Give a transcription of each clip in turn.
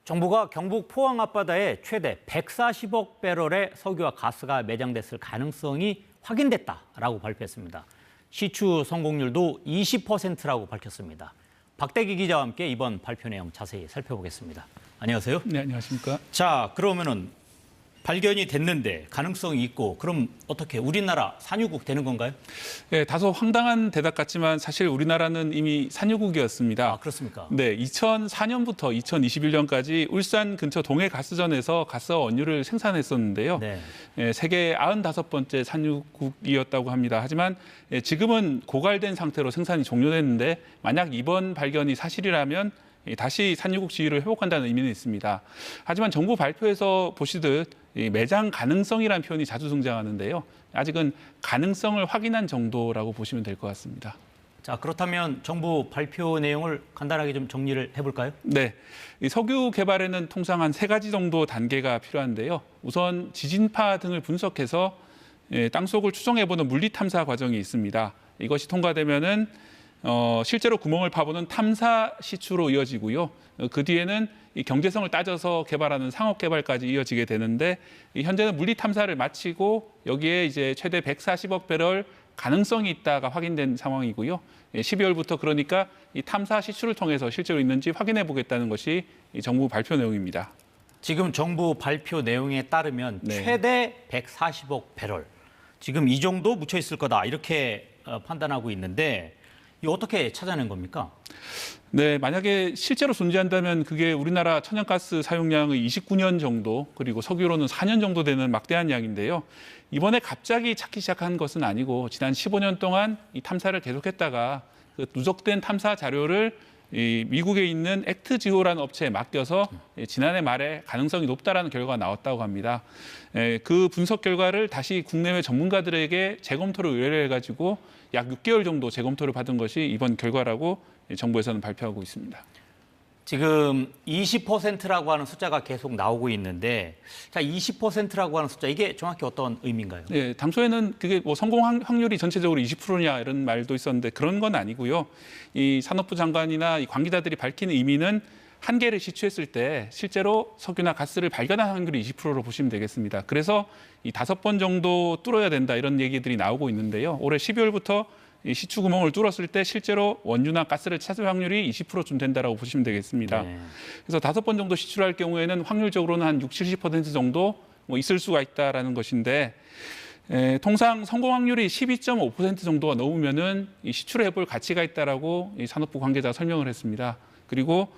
정부가 경북 포항 앞바다에 최대 140억 배럴의 석유와 가스가 매장됐을 가능성이 확인됐다라고 발표했습니다. 시추 성공률도 20%라고 밝혔습니다. 박대기 기자와 함께 이번 발표 내용 자세히 살펴보겠습니다. 안녕하세요. 네, 안녕하십니까. 자, 그러면은 발견이 됐는데 가능성이 있고 그럼 어떻게 우리나라 산유국 되는 건가요? 네, 다소 황당한 대답 같지만 사실 우리나라는 이미 산유국이었습니다. 아, 그렇습니까? 네, 2004년부터 2021년까지 울산 근처 동해가스전에서 가스와 원유를 생산했었는데요. 네. 세계 95번째 산유국이었다고 합니다. 하지만 지금은 고갈된 상태로 생산이 종료됐는데 만약 이번 발견이 사실이라면 다시 산유국 지위를 회복한다는 의미는 있습니다. 하지만 정부 발표에서 보시듯 매장 가능성이라는 표현이 자주 등장하는데요. 아직은 가능성을 확인한 정도라고 보시면 될 것 같습니다. 자, 그렇다면 정부 발표 내용을 간단하게 좀 정리를 해볼까요? 네, 이 석유 개발에는 통상 한 3가지 정도 단계가 필요한데요. 우선 지진파 등을 분석해서 땅속을 추정해보는 물리 탐사 과정이 있습니다. 이것이 통과되면은 실제로 구멍을 파보는 탐사 시추로 이어지고요. 그 뒤에는 이 경제성을 따져서 개발하는 상업 개발까지 이어지게 되는데 현재는 물리 탐사를 마치고 여기에 이제 최대 140억 배럴 가능성이 있다가 확인된 상황이고요. 12월부터 그러니까 이 탐사 시추를 통해서 실제로 있는지 확인해 보겠다는 것이 이 정부 발표 내용입니다. 지금 정부 발표 내용에 따르면 네. 최대 140억 배럴. 지금 이 정도 묻혀 있을 거다 이렇게 판단하고 있는데 이거 어떻게 찾아낸 겁니까? 네, 만약에 실제로 존재한다면 그게 우리나라 천연가스 사용량의 29년 정도, 그리고 석유로는 4년 정도 되는 막대한 양인데요. 이번에 갑자기 찾기 시작한 것은 아니고 지난 15년 동안 이 탐사를 계속했다가 그 누적된 탐사 자료를 이 미국에 있는 액트지오라는 업체에 맡겨서 지난해 말에 가능성이 높다라는 결과가 나왔다고 합니다. 그 분석 결과를 다시 국내외 전문가들에게 재검토를 의뢰해가지고 약 6개월 정도 재검토를 받은 것이 이번 결과라고 정부에서는 발표하고 있습니다. 지금 20%라고 하는 숫자가 계속 나오고 있는데 자, 20%라고 하는 숫자 이게 정확히 어떤 의미인가요? 네, 당초에는 그게 뭐 성공 확률이 전체적으로 20%냐 이런 말도 있었는데 그런 건 아니고요. 이 산업부 장관이나 이 관계자들이 밝힌 의미는 한 개를 시추했을 때 실제로 석유나 가스를 발견한 확률이 20%로 보시면 되겠습니다. 그래서 이 5번 정도 뚫어야 된다 이런 얘기들이 나오고 있는데요. 올해 12월부터 이 시추 구멍을 뚫었을 때 실제로 원유나 가스를 찾을 확률이 20%쯤 된다라고 보시면 되겠습니다. 네. 그래서 5번 정도 시추를 할 경우에는 확률적으로는 한 60, 70% 정도 뭐 있을 수가 있다라는 것인데 통상 성공 확률이 12.5% 정도가 넘으면은 이 시추를 해볼 가치가 있다라고 이 산업부 관계자가 설명을 했습니다. 그리고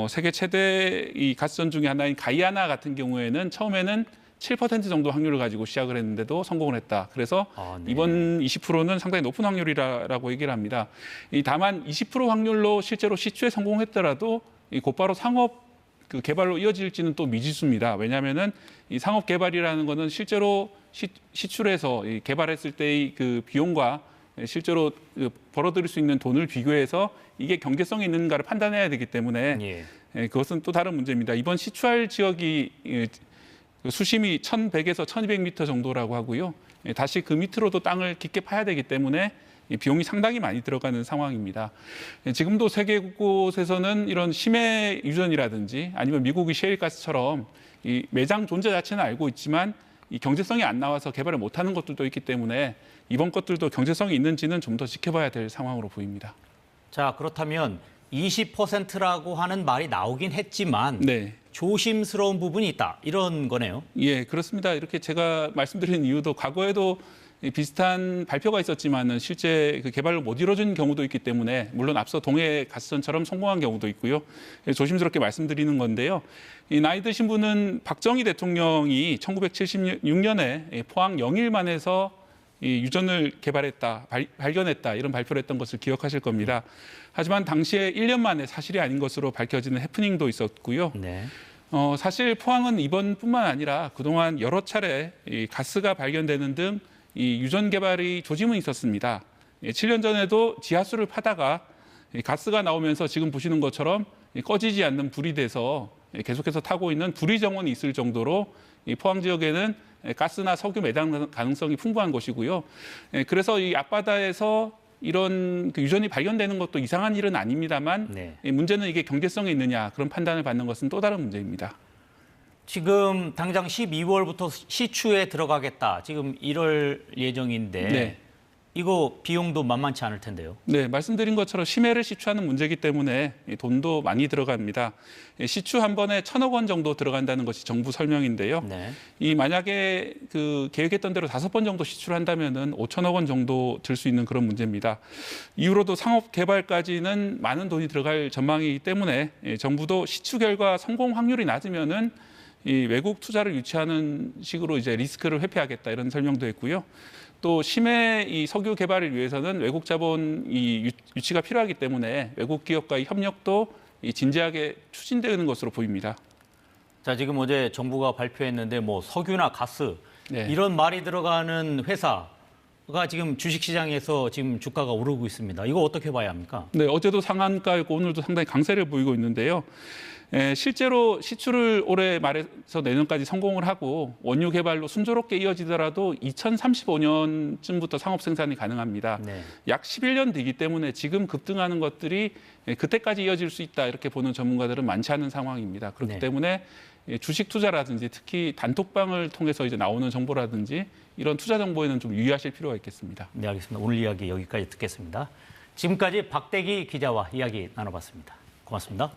세계 최대 이 가스전 중에 하나인 가이아나 같은 경우에는 처음에는 7% 정도 확률을 가지고 시작을 했는데도 성공을 했다. 그래서 네. 이번 20%는 상당히 높은 확률이라고 얘기를 합니다. 다만 20% 확률로 실제로 시추에 성공했더라도 곧바로 상업 그 개발로 이어질지는 또 미지수입니다. 왜냐하면은 이 상업 개발이라는 거는 실제로 시출해서 개발했을 때의 그 비용과 실제로 벌어들일 수 있는 돈을 비교해서 이게 경제성이 있는가를 판단해야 되기 때문에 그것은 또 다른 문제입니다. 이번 시추할 지역이 수심이 1,100에서 1,200m 정도라고 하고요. 다시 그 밑으로도 땅을 깊게 파야 되기 때문에 비용이 상당히 많이 들어가는 상황입니다. 지금도 세계 곳곳에서는 이런 심해 유전이라든지 아니면 미국의 셰일가스처럼 이 매장 존재 자체는 알고 있지만 이 경제성이 안 나와서 개발을 못하는 것들도 있기 때문에 이번 것들도 경제성이 있는지는 좀 더 지켜봐야 될 상황으로 보입니다. 자, 그렇다면 20%라고 하는 말이 나오긴 했지만 네. 조심스러운 부분이 있다 이런 거네요. 예, 그렇습니다. 이렇게 제가 말씀드린 이유도 과거에도 비슷한 발표가 있었지만은 실제 그 개발을 못 이뤄준 경우도 있기 때문에 물론 앞서 동해 가스전처럼 성공한 경우도 있고요. 조심스럽게 말씀드리는 건데요. 이 나이 드신 분은 박정희 대통령이 1976년에 포항 영일만에서 이 유전을 개발했다, 발견했다 이런 발표를 했던 것을 기억하실 겁니다. 하지만 당시에 1년 만에 사실이 아닌 것으로 밝혀지는 해프닝도 있었고요. 네. 사실 포항은 이번뿐만 아니라 그동안 여러 차례 이 가스가 발견되는 등 이 유전 개발이 조짐은 있었습니다. 7년 전에도 지하수를 파다가 가스가 나오면서 지금 보시는 것처럼 꺼지지 않는 불이 돼서 계속해서 타고 있는 불의 정원이 있을 정도로 이 포항 지역에는 가스나 석유 매장 가능성이 풍부한 곳이고요. 그래서 이 앞바다에서 이런 그 유전이 발견되는 것도 이상한 일은 아닙니다만 네. 문제는 이게 경제성이 있느냐 그런 판단을 받는 것은 또 다른 문제입니다. 지금 당장 12월부터 시추에 들어가겠다. 지금 1월 예정인데 네. 이거 비용도 만만치 않을 텐데요. 네, 말씀드린 것처럼 심해를 시추하는 문제이기 때문에 돈도 많이 들어갑니다. 시추 한 번에 1,000억 원 정도 들어간다는 것이 정부 설명인데요. 네. 이 만약에 그 계획했던 대로 5번 정도 시추를 한다면은 5천억 원 정도 들 수 있는 그런 문제입니다. 이후로도 상업 개발까지는 많은 돈이 들어갈 전망이기 때문에 정부도 시추 결과 성공 확률이 낮으면은 이 외국 투자를 유치하는 식으로 이제 리스크를 회피하겠다 이런 설명도 했고요. 또 심해 이 석유 개발을 위해서는 외국 자본 이 유치가 필요하기 때문에 외국 기업과의 협력도 이 진지하게 추진되는 것으로 보입니다. 자, 지금 어제 정부가 발표했는데 뭐 석유나 가스 네. 이런 말이 들어가는 회사가 지금 주식시장에서 지금 주가가 오르고 있습니다. 이거 어떻게 봐야 합니까? 네, 어제도 상한가였고 오늘도 상당히 강세를 보이고 있는데요. 실제로 시추를 올해 말에서 내년까지 성공을 하고 원유 개발로 순조롭게 이어지더라도 2035년쯤부터 상업 생산이 가능합니다. 네. 약 11년 뒤기 때문에 지금 급등하는 것들이 그때까지 이어질 수 있다 이렇게 보는 전문가들은 많지 않은 상황입니다. 그렇기 네. 때문에 주식 투자라든지 특히 단톡방을 통해서 이제 나오는 정보라든지 이런 투자 정보에는 좀 유의하실 필요가 있겠습니다. 네, 알겠습니다. 오늘 이야기 여기까지 듣겠습니다. 지금까지 박대기 기자와 이야기 나눠봤습니다. 고맙습니다.